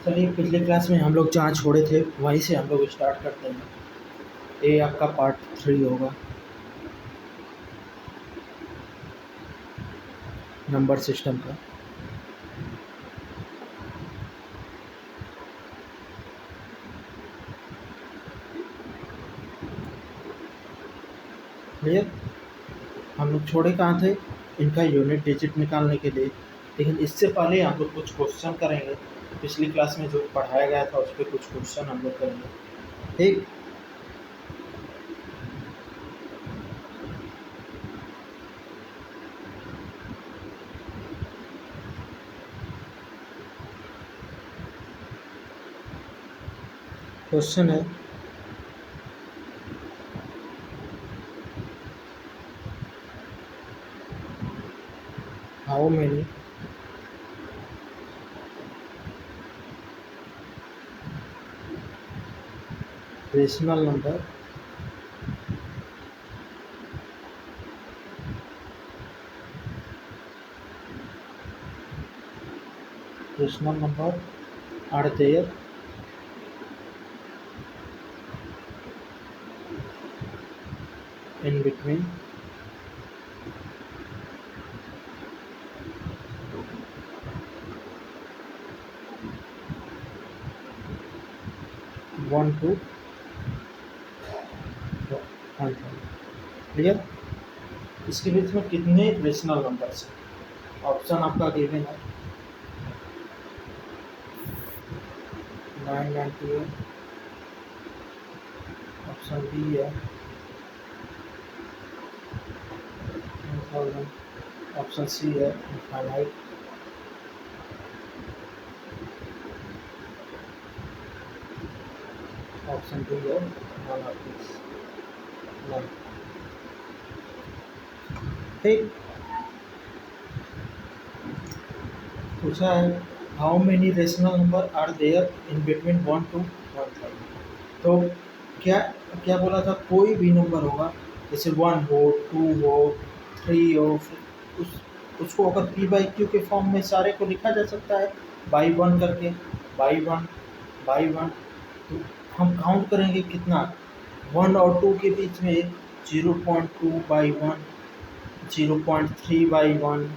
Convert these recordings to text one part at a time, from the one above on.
चलिए पिछले क्लास में हम लोग जहाँ छोड़े थे वहीं से हम लोग स्टार्ट करते हैं। ये आपका पार्ट 3 होगा, नंबर सिस्टम का। क्लियर? हम लोग छोड़े कहाँ थे? इनका यूनिट डिजिट निकालने के लिए। लेकिन इससे पहले हम लोग कुछ क्वेश्चन करेंगे। पिछली क्लास में जो पढ़ाया गया था उस पर कुछ क्वेश्चन हम लोग करेंगे, ठीक? क्वेश्चन है, how many rational number are there in between 1 to 100। Clear? इसके बीच में कितने रेशनल नंबर्स हैं? ऑप्शन आपका गिवन है 998, ऑप्शन बी है 1000, ऑप्शन सी है इनफाइनाइट, ऑप्शन डी है नॉन ऑफ दिस, नॉन। ठीक, पूछा है how many rational number are there in between 1 to 1000। तो क्या क्या बोला था? कोई भी नंबर होगा, जैसे 1 हो, 2 हो, 3 हो, उसको अगर पी बाई क्यू के फॉर्म में सारे को लिखा जा सकता है बाई वन करके, बाई वन बाई वन। तो हम काउंट करेंगे कितना, 1 और 2 के बीच में 0.2 बाई वन, 0.3 बाई वन,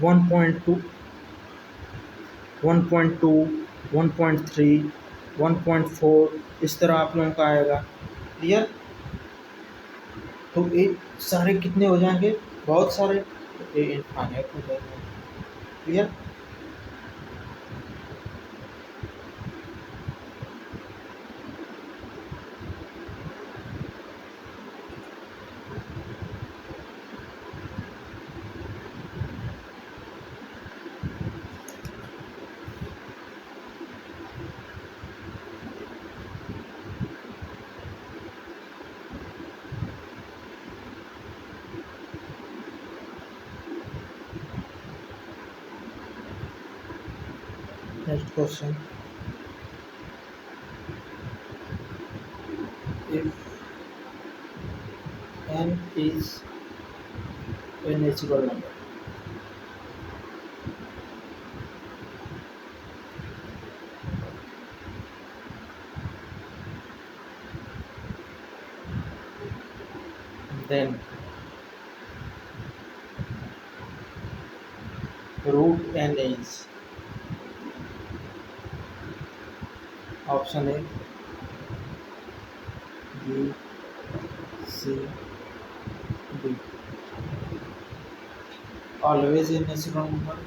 1.2, 1.2, 1.3, 1.4, इस तरह आप लोगों का आएगा। क्लियर? तो ये सारे कितने हो जाएंगे? बहुत सारे, तो ये इनफाइनाइट हो जाएंगे। Clear? Next question, if n is a natural number, then root n is option A, B, C, D. Always a natural number,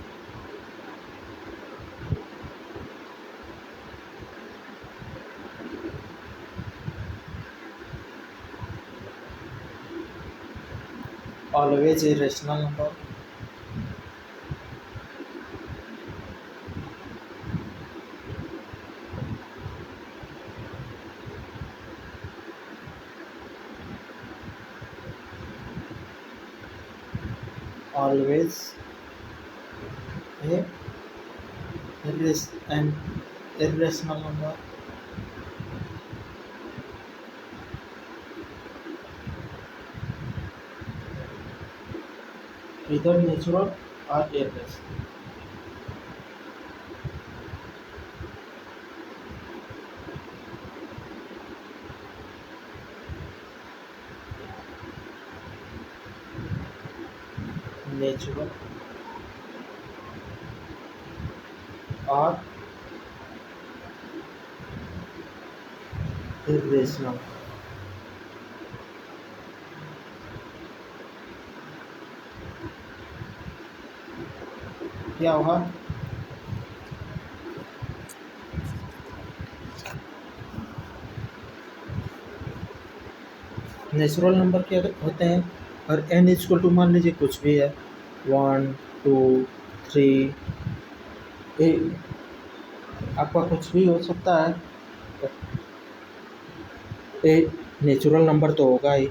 always a rational number, always a an irrational number, either natural or irrational. Natural और irrational. क्या होगा? Natural number क्या होते हैं? और n equal to मान लीजिए कुछ भी है, 1 2 3, आपका कुछ भी हो सकता है। ए नेचुरल नंबर तो होगा ही,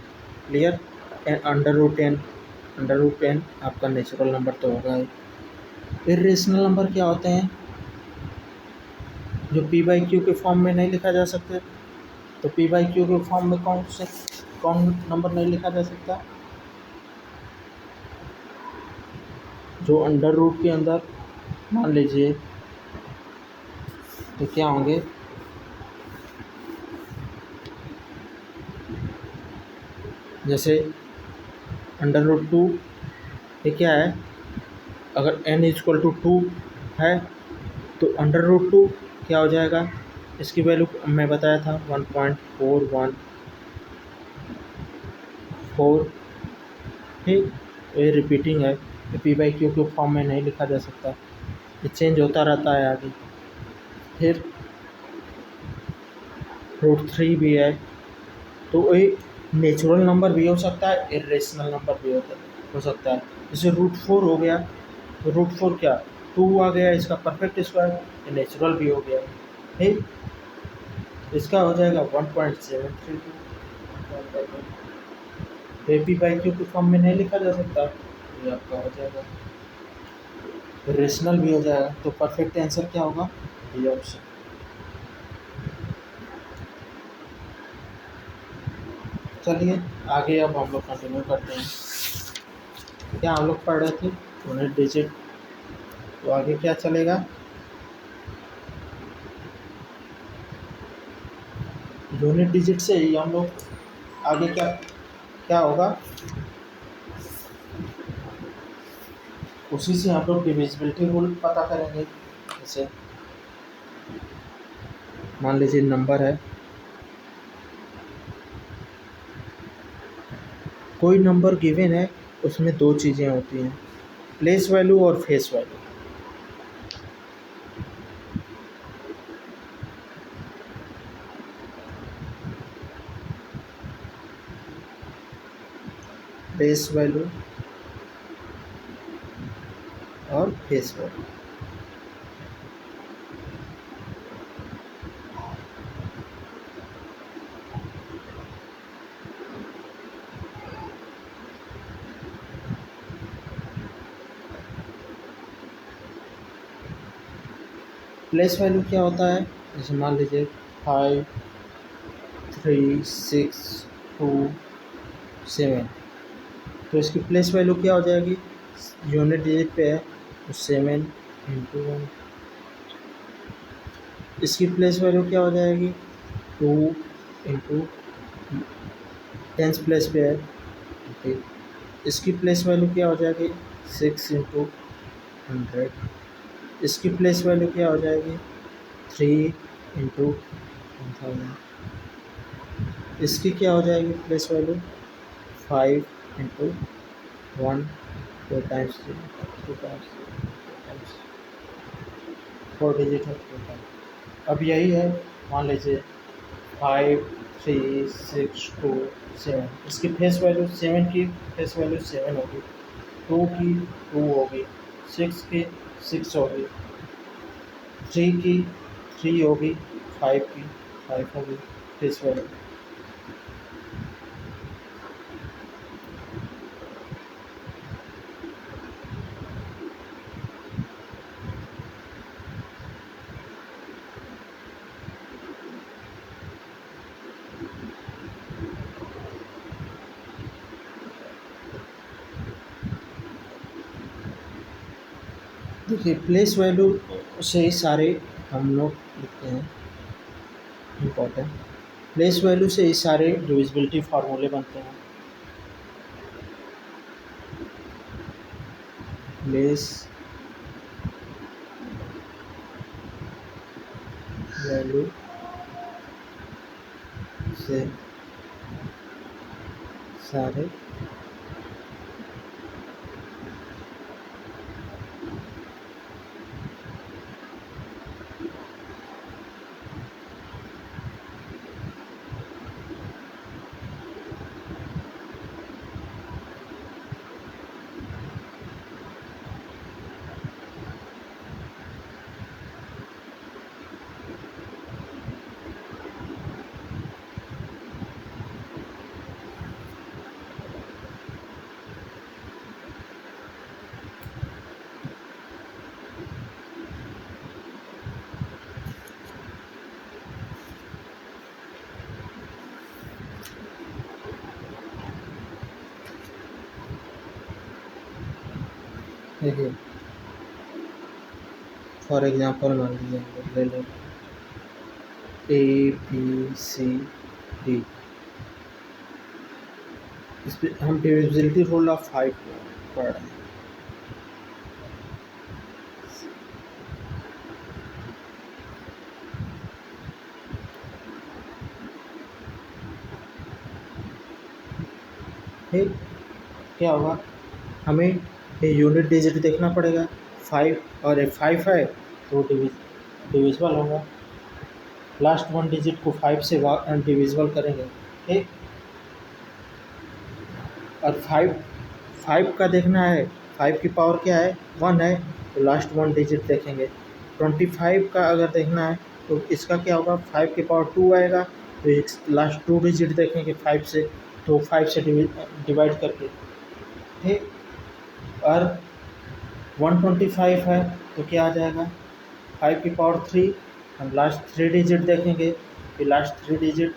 क्लियर। अंडर रूट टेन आपका नेचुरल नंबर तो होगा ही। इरेशनल नंबर क्या होते हैं? जो पी बाई क्यू के फॉर्म में नहीं लिखा जा सकते। तो पी बाई क्यू के फॉर्म में कौन नंबर नहीं लिखा जा सकता? जो अंडर रूट के अंदर मान लीजिए, तो क्या होंगे? जैसे अंडर रूट 2, ये क्या है? अगर n इक्वल टू 2 है तो अंडर रूट 2 क्या हो जाएगा? इसकी वैल्यू मैं बताया था 1.414। ठीक, ये रिपीटिंग है, ये पी बाई क्यू के फॉर्म में नहीं लिखा जा सकता, ये चेंज होता रहता है आगे। फिर √3 भी है, तो ये नेचुरल नंबर भी हो सकता है, इरेशनल नंबर भी हो सकता है। जैसे √4 हो गया, तो √4 क्या, 2 आ गया, इसका परफेक्ट स्क्वायर, ये नेचुरल भी हो गया। ठीक, इसका हो जाएगा 1.732। पी बाई क्यू के फॉर्म में नहीं लिखा जा सकता, ये आपका हो जाएगा, रेशनल भी हो जाएगा। तो परफेक्ट आंसर क्या होगा? ये ऑप्शन। चलिए आगे अब हम लोग कंटिन्यू करते हैं। क्या हम लोग पढ़ रहे थे? Unit digit. तो आगे क्या चलेगा? यूनिट डिजिट से ही हम लोग आगे क्या क्या होगा, उसी से हम लोग डिविजिबिलिटी रूल पता करेंगे। जैसे मान लीजिए नंबर है, कोई नंबर गिवन है, उसमें दो चीज़ें होती हैं, प्लेस वैल्यू और फेस वैल्यू। प्लेस वैल्यू और फेस वैल्यू। प्लेस वैल्यू क्या होता है? जैसे मान लीजिए 5 3 6 2 7, तो इसकी प्लेस वैल्यू क्या हो जाएगी? यूनिट डिजिट पे है तो 7 × 1। इसकी प्लेस वैल्यू क्या हो जाएगी? 2 × टेंस प्लेस पे है, ठीक। इसकी प्लेस वैल्यू क्या हो जाएगी? 6 × 100। इसकी प्लेस वैल्यू क्या हो जाएगी? 3 × 1000। इसकी क्या हो जाएगी place value? 5 × 1, 2 times 2 times 4 digit है 2 टाइम्स। अब यही है, मान लीजिए 5 3 6 2 7, इसकी फेस वैल्यू 7 की फेस वैल्यू 7 होगी, 2 की 2 होगी, 6 की 6 होगी, 3 की 3 होगी, 5 की 5 होगी फेस वैल्यू। देखिए प्लेस वैल्यू से ही सारे हम लोग लिखते हैं, इम्पोर्टेंट। प्लेस वैल्यू से ही सारे डिविजिबिलिटी फार्मूले बनते हैं। लेस वैल्यू से सारे देखिए फॉर एग्जांपल मान लीजिए ले लो ABCD, इस पर हम डिविजिबिलिटी रूल ऑफ 5 पढ़ रहे हैं। ठीक, क्या होगा, हमें ये यूनिट डिजिट देखना पड़ेगा 5, और एक 5 है तो डिविजिबल होगा, लास्ट वन डिजिट को 5 से डिविजिबल करेंगे। ठीक, और 5 का देखना है, 5 की पावर क्या है 1 है, तो लास्ट वन डिजिट देखेंगे। 25 का अगर देखना है तो इसका क्या होगा, 5 की पावर 2 आएगा, तो लास्ट 2 डिजिट देखेंगे 5 से, तो 5 से डिवाइड करके। ठीक, और 125 है तो क्या आ जाएगा, 5 की पावर 3, हम लास्ट 3 डिजिट देखेंगे, फिर लास्ट 3 डिजिट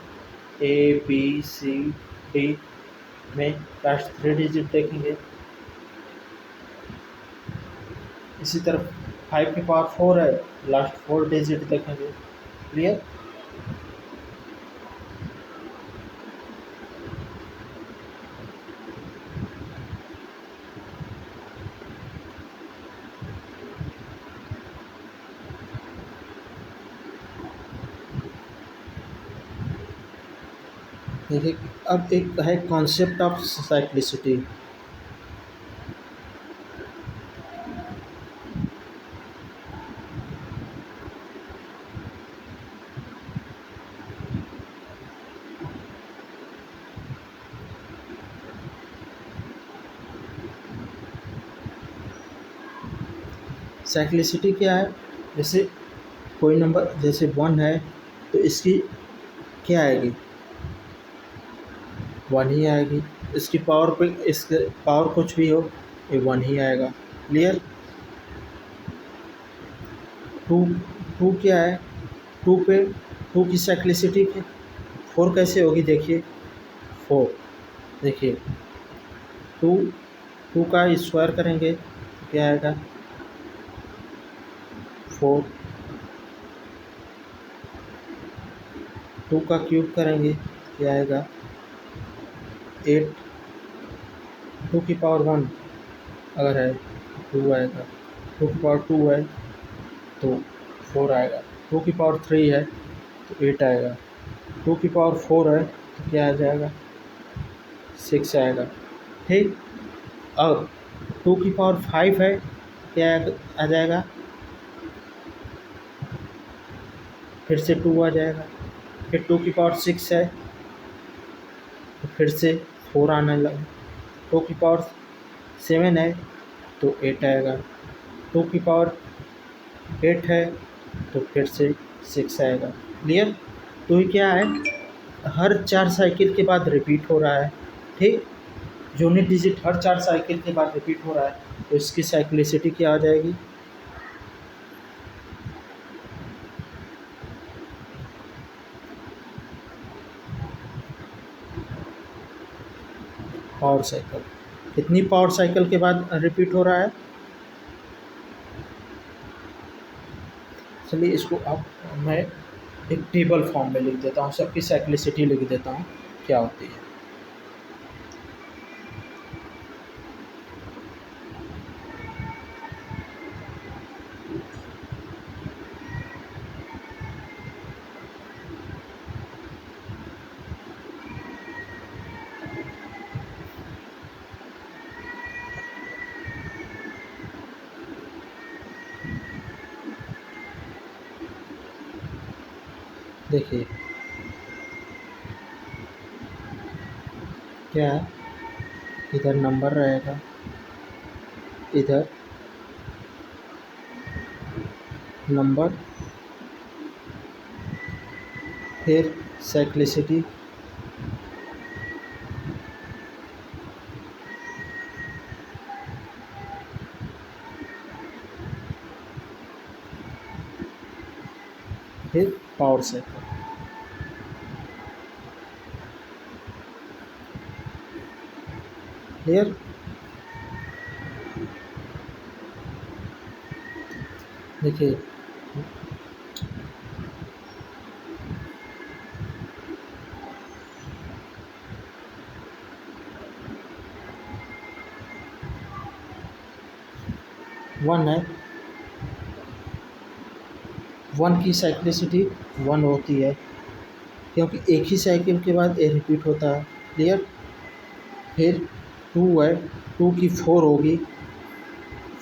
ABCD में लास्ट 3 डिजिट देखेंगे। इसी तरह 5 की पावर 4 है, लास्ट 4 डिजिट देखेंगे। क्लियर? देखिए अब एक है कॉन्सेप्ट ऑफ साइक्लिसिटी। साइक्लिसिटी क्या है, जैसे कोई नंबर जैसे 1 है तो इसकी क्या आएगी, 1 ही आएगी, इसकी पावर पे इसके पावर कुछ भी हो ये 1 ही आएगा। क्लियर? 2 क्या है, 2 पे 2 की साइक्लिसिटी पे 4 कैसे होगी, देखिए 4, देखिए 2 का स्क्वायर करेंगे तो क्या आएगा 4, 2 का क्यूब करेंगे क्या आएगा 8, 2 की पावर 1 अगर है 2 आएगा, 2 की पावर 2 है तो 4 आएगा, 2 की पावर 3 है तो 8 आएगा, 2 की पावर 4 है तो क्या आ जाएगा 6 आएगा। ठीक, अब 2 की पावर 5 है क्या आ जाएगा, फिर से 2 आ जाएगा, फिर 2 की पावर 6 है तो फिर से 4 आने लगा, 2 की पावर 7 है तो 8 आएगा, 2 की पावर 8 है तो फिर से 6 आएगा। क्लियर? तो ये क्या है, हर 4 साइकिल के बाद रिपीट हो रहा है। ठीक, यूनिट डिजिट हर 4 साइकिल के बाद रिपीट हो रहा है, तो इसकी साइक्लिसिटी क्या आ जाएगी, पावर साइकिल। कितनी पावर साइकिल के बाद रिपीट हो रहा है, चलिए इसको अब मैं एक टेबल फॉर्म में लिख देता हूँ, सबकी साइक्लिसिटी लिख देता हूँ क्या होती है। देखिए क्या है, इधर नंबर रहेगा, इधर नंबर, फिर साइक्लिसिटी, फिर पावर साइकिल। क्लियर? देखिए 1 है, 1 की साइक्लिसिटी 1 होती है, क्योंकि एक ही साइकिल के बाद ए रिपीट होता है। क्लियर? फिर 2 है, 2 की 4 होगी,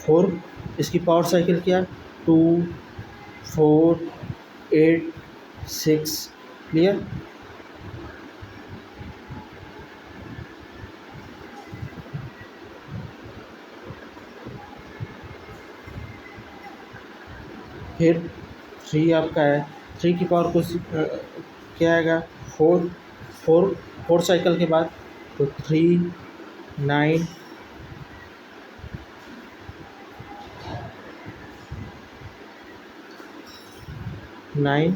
4 इसकी पावर साइकिल क्या है, 2 4 8 6। क्लियर? फिर 3 आपका है, 3 की पावर कुछ क्या आएगा, 4 4 4 साइकिल के बाद, तो 3 9 9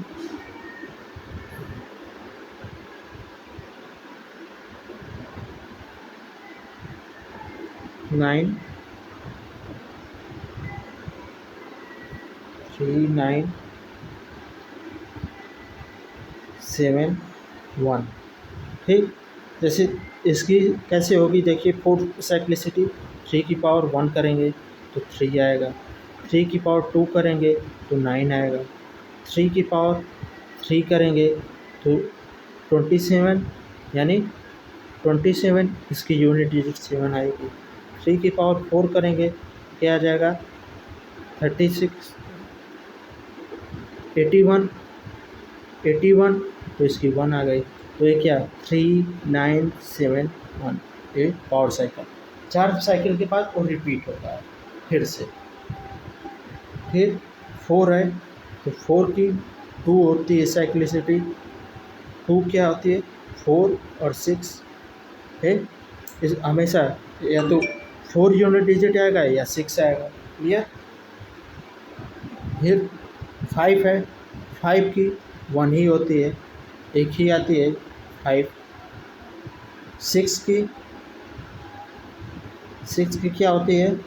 9 3 9 7 1। ठीक, जैसे इसकी कैसे होगी, देखिए 4 साइक्लिसिटी, 3 की पावर 1 करेंगे तो 3 आएगा, 3 की पावर 2 करेंगे तो 9 आएगा, 3 की पावर 3 करेंगे तो 27, यानी 27 इसकी यूनिट डिजिट 7 आएगी, 3 की पावर 4 करेंगे क्या आ जाएगा, 36 81 81, तो इसकी 1 आ गई, तो ये क्या 3 9 7 1, ये पावर साइकिल। 4 साइकिल के बाद वो रिपीट होता है फिर से। फिर 4 है, तो 4 की 2 होती है साइक्लिसिटी, 2 क्या होती है, 4 और 6 है, इस हमेशा या तो 4 यूनिट डिजिट आएगा या 6 आएगा। क्लियर? फिर 5 है, 5 की 1 ही होती है, एक ही आती है 5। 6 की क्या होती है,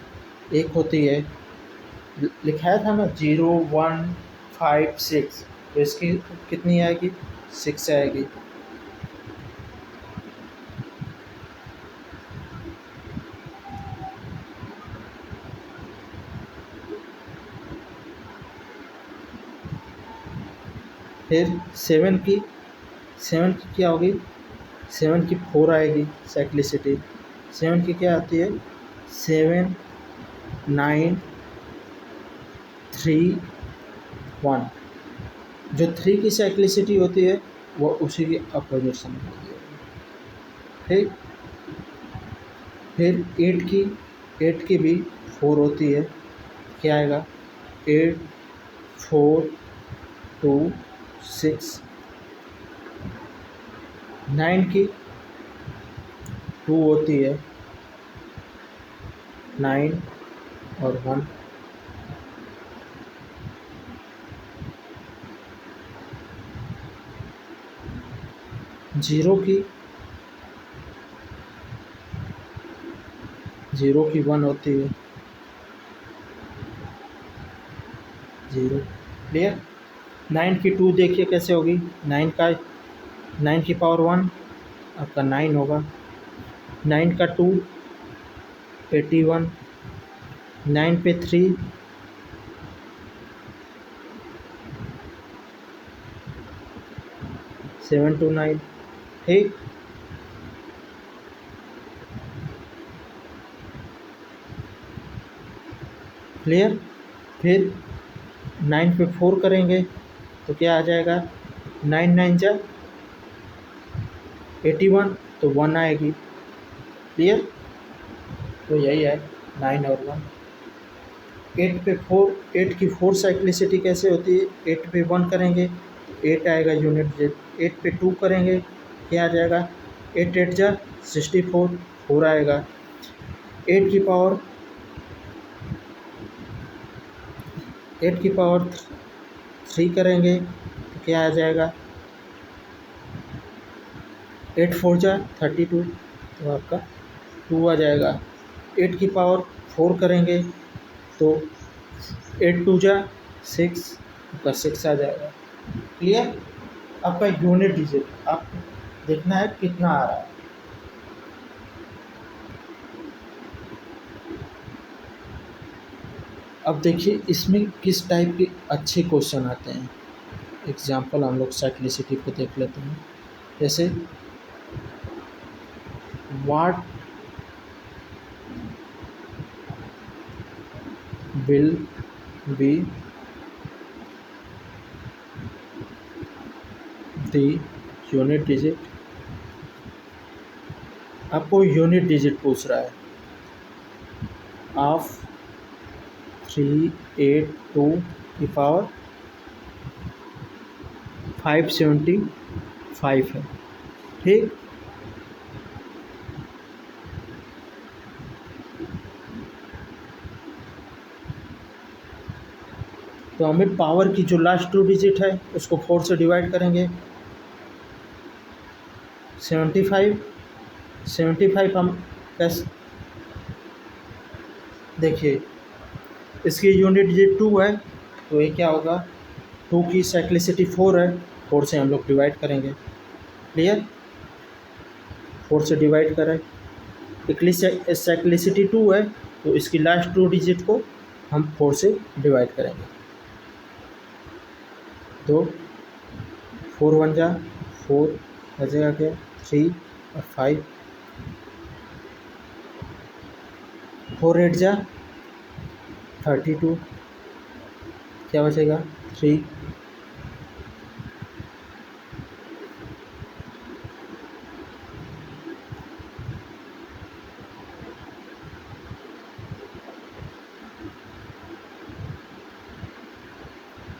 एक होती है, लिखाया था ना 0 1 5 6, तो इसकी कितनी आएगी, 6 आएगी। फिर 7 की क्या होगी, 7 की 4 आएगी साइक्लिसिटी, 7 की क्या आती है, 7 9 3 1, जो 3 की साइक्लिसिटी होती है वो उसी की अपोजिट साइन होती है। ठीक, फिर 8 की भी 4 होती है, क्या आएगा, 8 4 2 6। 9 की 2 होती है, 9 और 1। 0 की 1 होती है, 0। क्लियर? 9 की 2 देखिए कैसे होगी, 9 की पावर 1 आपका 9 होगा, 9 का 2 81, 9 पे 3 7 to 9। ठीक, क्लियर? फिर 9 पे 4 करेंगे तो क्या आ जाएगा, नाइन नाइन जा 81, तो 1 आएगी। क्लियर? तो यही है 9 और 1। 8 की 4 साइक्लिसिटी कैसे होती है? 8 पे 1 करेंगे तो 8 आएगा यूनिट डिजिट। 8 पे 2 करेंगे क्या आ जाएगा? 8 8 जा 64, 4 आएगा। 8 की पावर 3 करेंगे तो क्या आ जाएगा? 8 4 जा 32, तो आपका 2 आ जाएगा। 8 की पावर 4 करेंगे तो 8 2 जा 6, आपका 6 आ जाएगा। क्लियर? आपका यूनिट डिजिट आप देखना है कितना आ रहा है। अब देखिए इसमें किस टाइप के अच्छे क्वेश्चन आते हैं। एग्जाम्पल हम लोग साइक्लिसिटी को देख लेते हैं। जैसे what will be the unit digit. आपको यूनिट डिजिट पूछ रहा है ऑफ 382 की पावर 575 है। ठीक, तो हमें पावर की जो लास्ट 2 डिजिट है उसको 4 से डिवाइड करेंगे। 75 हम कैसे देखिए, इसकी यूनिट डिजिट 2 है तो ये क्या होगा? 2 की साइक्लिसिटी 4 है, 4 से हम लोग डिवाइड करेंगे। क्लियर? 4 से डिवाइड करें, साइक्लिसिटी 2 है तो इसकी लास्ट 2 डिजिट को हम 4 से डिवाइड करेंगे। तो 4 1 जा 4 बचेगा क्या? 3 और 5, 4 8 जा 32, क्या बचेगा? 3।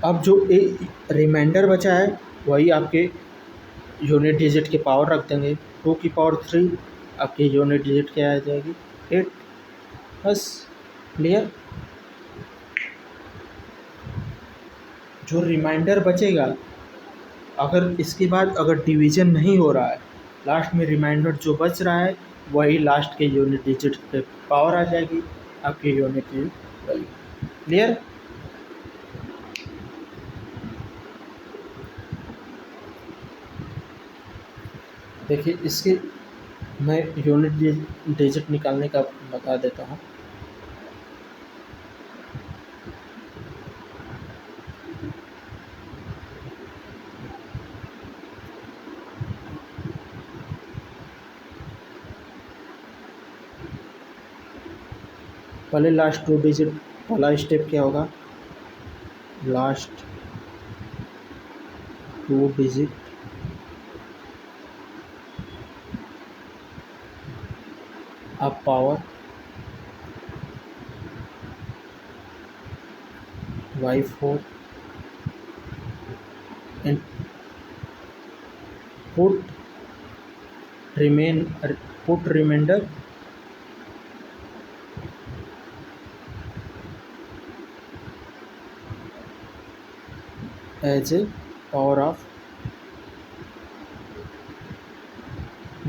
अब जो रिमाइंडर बचा है वही आपके यूनिट डिजिट के पावर रख देंगे। 2 की पावर 3, आपकी यूनिट डिजिट क्या आ जाएगी? 8। बस। क्लियर? जो रिमाइंडर बचेगा, अगर इसके बाद अगर डिवीजन नहीं हो रहा है, लास्ट में रिमाइंडर जो बच रहा है वही लास्ट के यूनिट डिजिट पे पावर आ जाएगी, आपकी यूनिट डिजिट वैल्यू। क्लियर? देखिए इसके मैं यूनिट डिजिट निकालने का बता देता हूँ। पहले लास्ट 2 डिजिट, पहला स्टेप क्या होगा? लास्ट 2 डिजिट अब power y4 and put remainder as a power of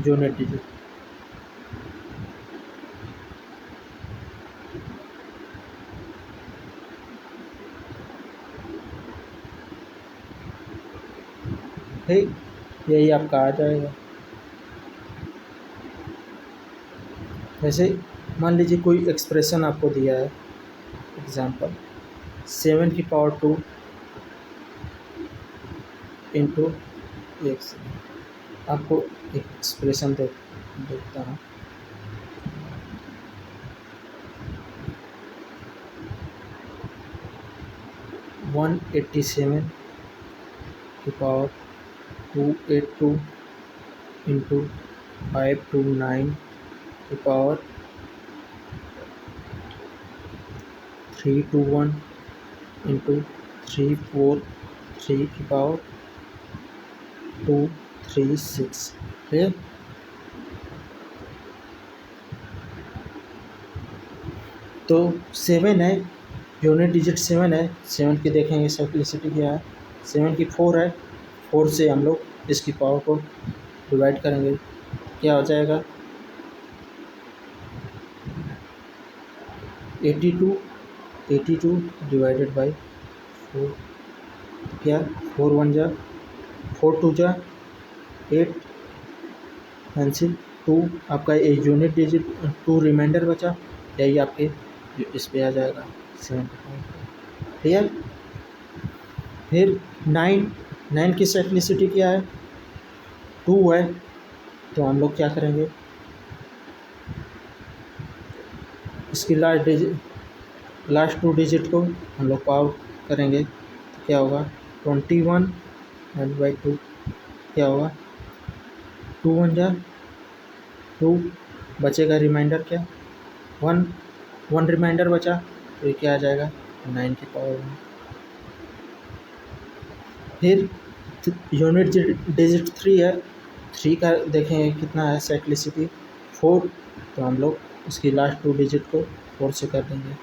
unit digit। ठीक, यही आपका आ जाएगा। वैसे मान लीजिए कोई एक्सप्रेशन आपको दिया है, एग्जांपल 7 की पावर 2 इंटू एक्स। आपको एक्सप्रेशन देखता हूँ। वन 187 की पावर 282 इंटू 529 की पावर 321 इंटू 343 की पावर 236। ठीक है। तो 7 है, यूनिट डिजिट 7 है। 7 की देखेंगे सिंप्लिसिटी क्या है। 7 की 4 है, 4 से हम लोग इसकी पावर को डिवाइड करेंगे, क्या हो जाएगा 82 डिवाइडेड बाई 4, क्या 4 1 जा 4 2 जा 8, पेंसिल 2 आपका एक यूनिट डिजिट 2 रिमाइंडर बचा, यही आपके इस पे आ जाएगा 7। ठीक है। फिर 9 की सिंप्लिसिटी क्या है, 2 है, तो हम लोग क्या करेंगे, इसकी लास्ट 2 डिजिट को हम लोग पावर करेंगे, तो क्या होगा 21 डिवाइड बाई 2, क्या होगा 2 1 जा 2, बचेगा रिमाइंडर क्या 1 रिमाइंडर बचा, तो ये क्या आ जाएगा 9 की पावर 1। फिर यूनिट डिजिट 3 है, 3 का देखेंगे कितना है साइक्लिसिटी 4, तो हम लोग इसकी लास्ट 2 डिजिट को 4 से कर देंगे,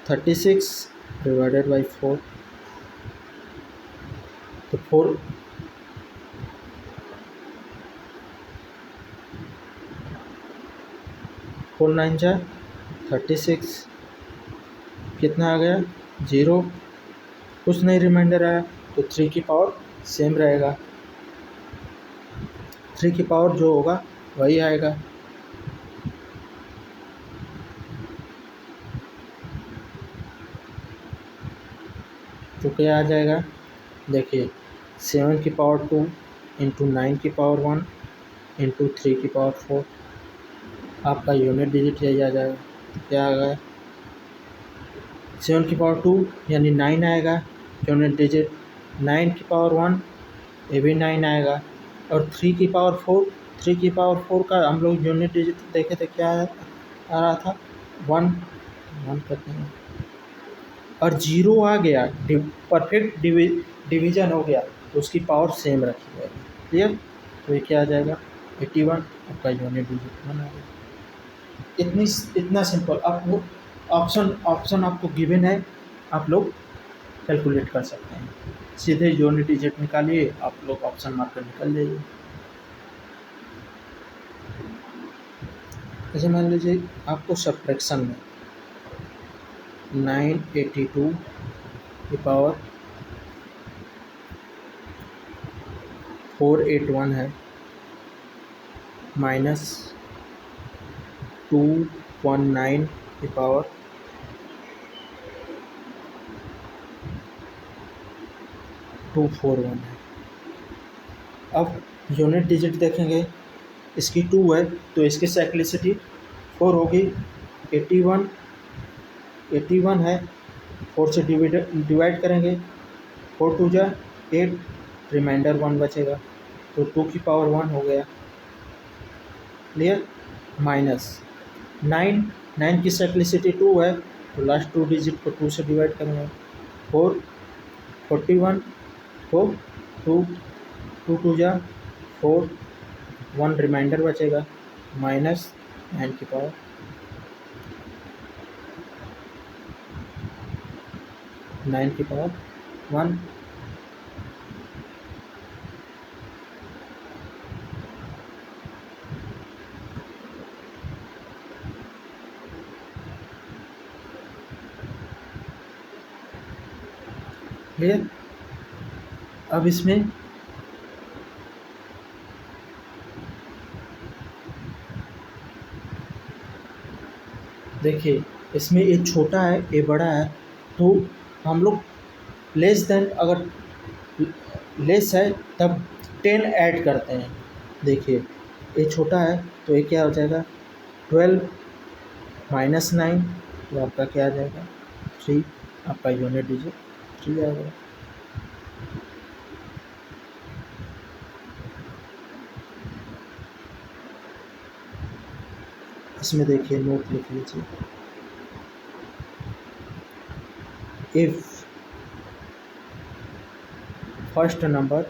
36 डिवाइडेड बाई 4, तो 4 9 जा 36, कितना आ गया 0, कुछ नहीं रिमाइंडर आया, तो 3 की पावर सेम रहेगा, 3 की पावर जो होगा वही आएगा। तो क्या आ जाएगा, देखिए 7 की पावर 2 इंटू 9 की पावर 1 इंटू 3 की पावर 4, आपका यूनिट डिजिट यही आ जाएगा। क्या आ गया 7 की पावर 2 यानी 9 आएगा, यूनिट डिजिट 9 की पावर 1 ये भी 9 आएगा, और 3 की पावर 4, 3 की पावर 4 का हम लोग यूनिट डिजिट देखे थे क्या आ रहा था 1 करते हैं, और 0 आ गया, परफेक्ट डिवीजन हो गया, तो उसकी पावर सेम रखी जाएगी। क्लियर। तो ये क्या आ जाएगा 81, आपका यूनिट डिजिट 1 आ गया। इतना सिंपल। आप वो ऑप्शन आपको गिवन है, आप लोग कैलकुलेट कर सकते हैं, सीधे यूनिट डिजिट निकालिए, आप लोग ऑप्शन मार्क कर निकल जाइए। जैसे मान लीजिए आपको सब्ट्रैक्शन में 982 की पावर 481 है, माइनस 219 की पावर 241 है। अब यूनिट डिजिट देखेंगे, इसकी 2 है, तो इसकी साइक्लिसिटी 4 होगी, 81 है, 4 से डिवाइड करेंगे, 4 2 जा 8, रिमाइंडर 1 बचेगा, तो 2 की पावर 1 हो गया। क्लियर। माइनस 9 की साइक्लिसिटी 2 है, तो लास्ट 2 डिजिट को 2 से डिवाइड करेंगे, 41 को 2 2 जा 4, 1 रिमाइंडर बचेगा, माइनस 9 की पावर 1। क्लियर। अब इसमें देखिए, इसमें ये छोटा है ये बड़ा है, तो हम लोग लेस देन, अगर लेस है तब 10 ऐड करते हैं। देखिए ये छोटा है, तो ये क्या हो जाएगा 12 माइनस 9, तो आपका क्या आ जाएगा 3, आपका यूनिट डिजिट 3 आ गया। इसमें देखिए नोट लिख लीजिए, if first number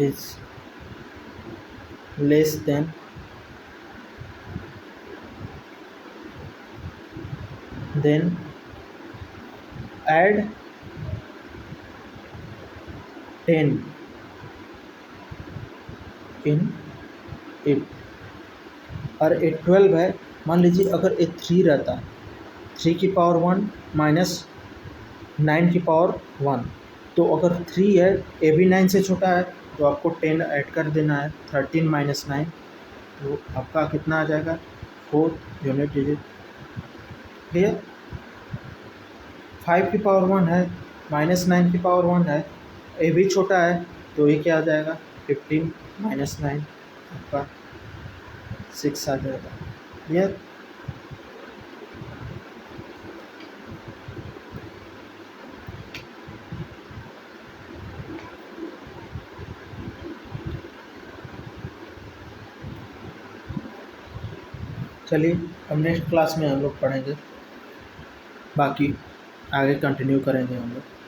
is less than then add 10 in it। और ए 12 है, मान लीजिए अगर ए 3 रहता, 3 की पावर 1 माइनस 9 की पावर 1, तो अगर 3 है, ए भी 9 से छोटा है, तो आपको 10 ऐड कर देना है, 13 माइनस 9, तो आपका कितना आ जाएगा, 4 यूनिट डिजिट। क्लियर? 5 की पावर 1 है, माइनस 9 की पावर 1 है, ए भी छोटा है, तो ये क्या आ जाएगा, 15 माइनस 9, आपका 6 आ जाएगा। क्लियर? चलिए अब नेक्स्ट क्लास में हम लोग पढ़ेंगे, बाकी आगे कंटिन्यू करेंगे हम लोग।